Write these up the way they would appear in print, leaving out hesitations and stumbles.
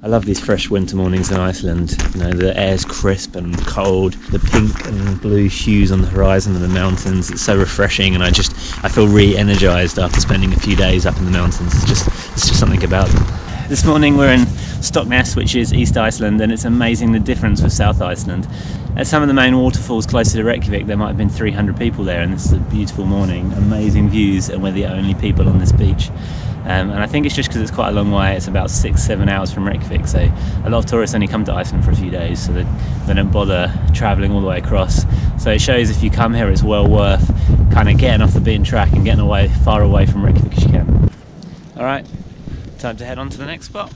love these fresh winter mornings in Iceland. You know, the air's crisp and cold, the pink and blue hues on the horizon and the mountains. It's so refreshing, and I feel re-energized after spending a few days up in the mountains. It's just something about them. This morning we're in Stockness, which is East Iceland, and it's amazing the difference with South Iceland. At some of the main waterfalls closer to Reykjavik, there might have been 300 people there, and this is a beautiful morning, amazing views, and we're the only people on this beach. And I think it's just because it's quite a long way. It's about 6-7 hours from Reykjavik, so a lot of tourists only come to Iceland for a few days, so they don't bother travelling all the way across. So it shows if you come here, it's well worth kind of getting off the beaten track and getting away, far away from Reykjavik as you can. Alright, time to head on to the next spot.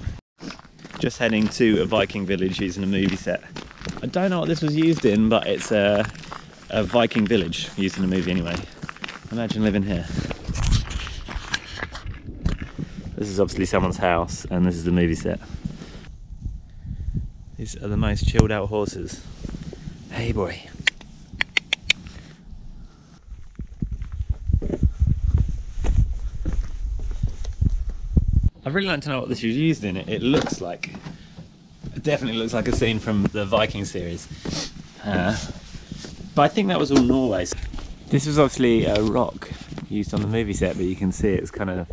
Just heading to a Viking village using a movie set. I don't know what this was used in, but it's a Viking village used in a movie anyway. Imagine living here. This is obviously someone's house, and this is the movie set. These are the most chilled out horses. Hey boy. I'd really like to know what this was used in. It definitely looks like a scene from the Viking series. But I think that was all Norway. This was obviously a rock used on the movie set, but you can see it's kind of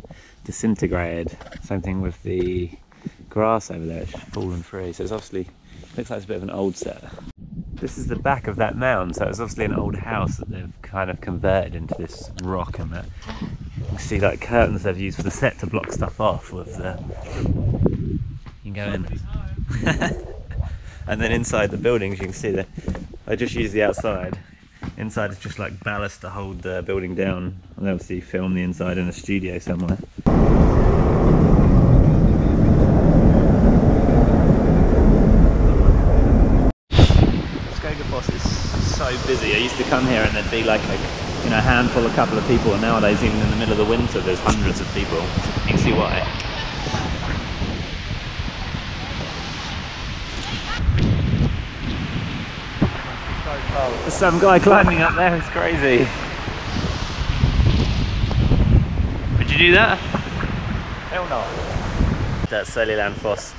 disintegrated. Same thing with the grass over there, it's fallen free. So it's obviously, looks like it's a bit of an old set. This is the back of that mound, so it's obviously an old house that they've kind of converted into this rock, and that you can see like curtains they've used for the set to block stuff off with the, you can go in. And then inside the buildings you can see that I just use the outside. Inside is just like ballast to hold the building down, and they obviously film the inside in a studio somewhere. Skogafoss is so busy. I used to come here and there'd be like a handful, a couple of people, and nowadays even in the middle of the winter there's hundreds of people. You can see why. There's some guy climbing up there, it's crazy. Would you do that? Hell no. That's Seljalandsfoss.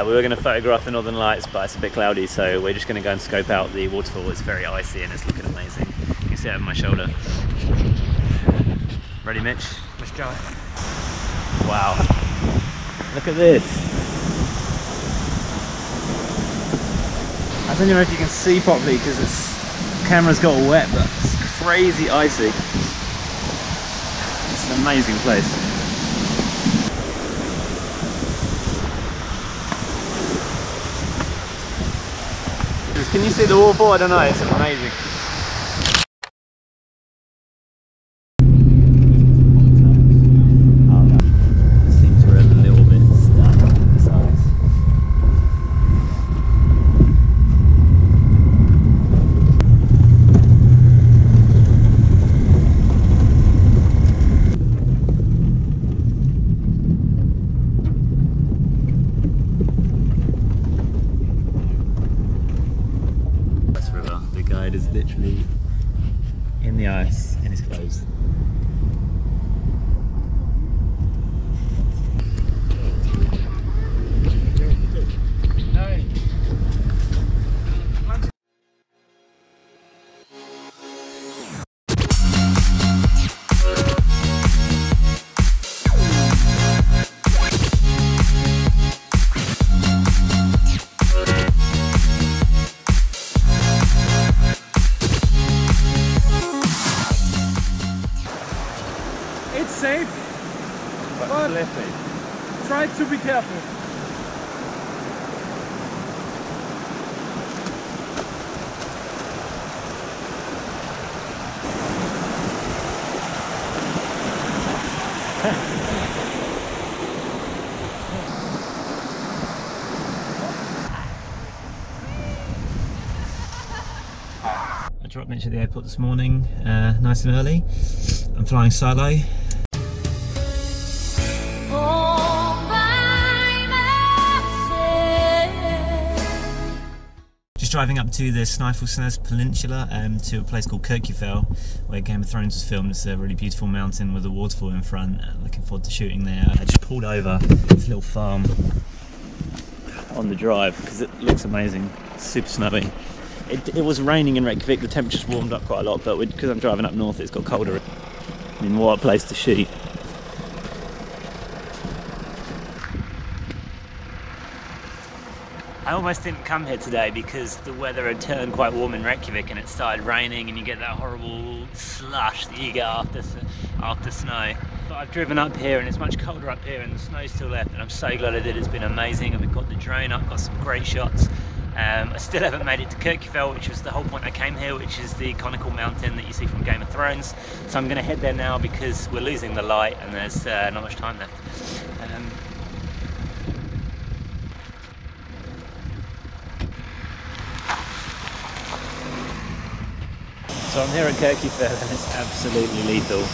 We were going to photograph the Northern Lights, but it's a bit cloudy, so we're just going to go and scope out the waterfall. It's very icy and it's looking amazing. You can see it over my shoulder. Ready, Mitch? Let's go. Wow. Look at this. I don't know if you can see properly because the camera's got all wet, but it's crazy icy. It's an amazing place. Can you see the waterfall? I don't know, it's amazing. Is literally in the ice in his clothes. Safe, but try to be careful. I dropped Mitch at the airport this morning, nice and early. I'm flying solo. Just driving up to the Snæfellsnes Peninsula, to a place called Kirkjufell, where Game of Thrones was filmed. It's a really beautiful mountain with a waterfall in front. Looking forward to shooting there. I just pulled over this little farm. on the drive because it looks amazing. Super snowy. It was raining in Reykjavik, the temperature's warmed up quite a lot, but because I'm driving up north it's got colder. I mean, what a place to shoot. I almost didn't come here today because the weather had turned quite warm in Reykjavik and it started raining and you get that horrible slush that you get after snow. But I've driven up here and it's much colder up here and the snow's still left, and I'm so glad I did. It's been amazing. I've got the drone up, got some great shots. I still haven't made it to Kirkjufell, which was the whole point I came here, which is the conical mountain that you see from Game of Thrones. So I'm going to head there now because we're losing the light and there's not much time left. So I'm here at Kirkjufell and it's absolutely lethal.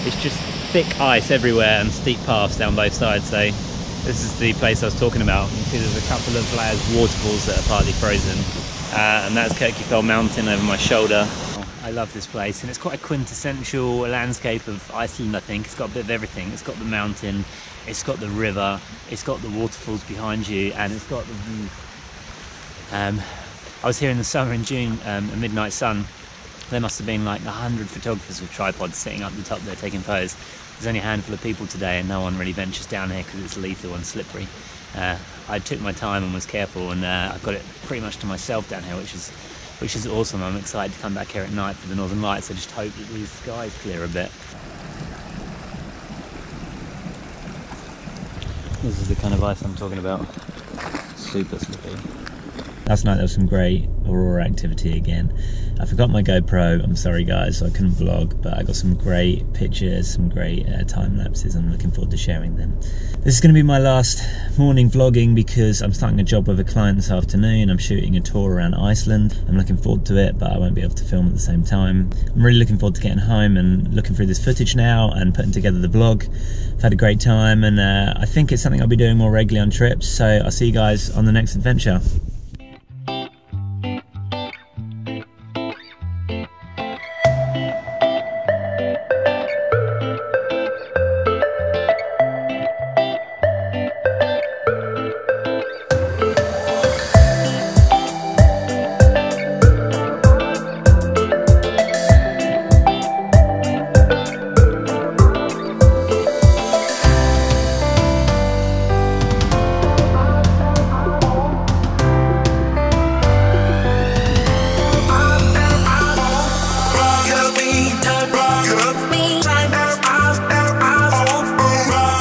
It's just thick ice everywhere and steep paths down both sides. So this is the place I was talking about. You can see there's a couple of waterfalls that are partly frozen. And that's Kirkjufell mountain over my shoulder. I love this place, and it's quite a quintessential landscape of Iceland, I think. It's got a bit of everything. It's got the mountain, it's got the river, it's got the waterfalls behind you, and it's got the view. I was here in the summer in June, a midnight sun. There must have been like 100 photographers with tripods sitting up the top there taking photos. There's only a handful of people today and no one really ventures down here because it's lethal and slippery. I took my time and was careful, and I've got it pretty much to myself down here, which is awesome. I'm excited to come back here at night for the Northern Lights. I just hope that these skies clear a bit. This is the kind of ice I'm talking about. Super slippy. Last night there was some great aurora activity again. I forgot my GoPro, I'm sorry guys, so I couldn't vlog, but I got some great pictures, some great time lapses. I'm looking forward to sharing them. This is going to be my last morning vlogging because I'm starting a job with a client this afternoon. I'm shooting a tour around Iceland. I'm looking forward to it, but I won't be able to film at the same time. I'm really looking forward to getting home and looking through this footage now and putting together the vlog. I've had a great time, and I think it's something I'll be doing more regularly on trips, so I'll see you guys on the next adventure.